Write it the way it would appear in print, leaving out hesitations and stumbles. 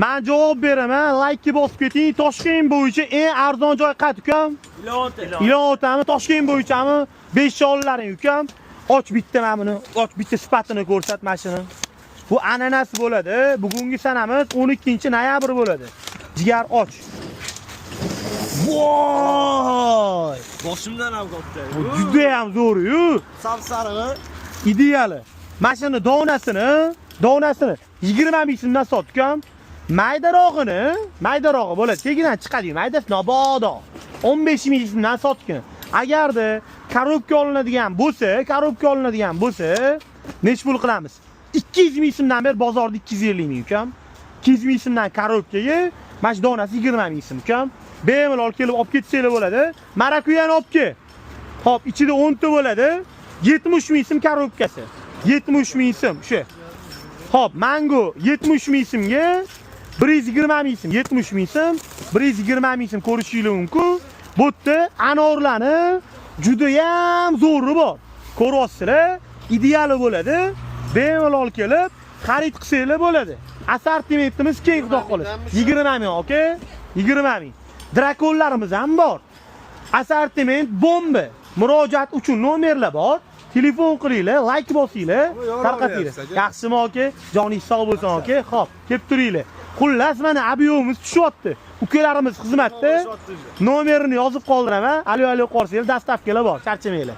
Men javob beraman, like bosib keting. Toshkent bo'yicha eng arzon joy qayerda, ukam? Ilon-O'tami, Toshkent bo'yichami? 5 ollaring, ukam. Och bitta mana buni, och bitta sifatini ko'rsat mashina. Bu ananas bo'ladi. Bugungi sanamiz 12-noyabr bo'ladi. Jigar och. Voy! Boshimdan ham katta. Bu juda ham zo'r-yu. Sapsariq. Ideali. Mashina donasini 20 ming so'mdan sotdim. Maydarog'i bo'ladi. Tegidan chiqadi. Maydasi nobodo. 15 ming so'mdan sotdim. Agarda korobka olinadigan bo'lsa, nech pul qilamiz? 200 ming so'mdan ber bozorda 250 ming ukam. 200 ming so'mdan korobkaga mana shu donasi 20 ming so'm ukam. Bemalol kelib olib ketsanglar bo'ladi. Marakuyani olib kel. Xo'p, ichida 10 ta bo'ladi. 70 ming so'm korobkasi. 70 ming so'm shu. Xo'p, mango 70 ming so'mga 120 ming so'm, 70 ming so'm, 120 ming so'm ko'rishingiz mumkin. Bu yerda anorlarni juda ham zo'ri bor. Ko'ryapsizlar, ideali bo'ladi. Bemalol kelib xarid qilsanglar bo'ladi. Assortimentimiz keng xudo xohlasa. 20 ming, okay? 20 ming. Drakonlarimiz ham bor. Assortiment bomba. Murojaat uchun nomerlar bor. Telefon qilinglar, like bosinglar, tarqatinglar. Yaxshimi aka? Joningiz sog' bo'lsin aka. Xo'p, kelib turinglar. Xullas mana obyomiz tushyapti. Ukalarimiz xizmatda. Nomerini yozib qoldiraman. Alo, qorsangiz dastavkalar bor. Charchamanglar.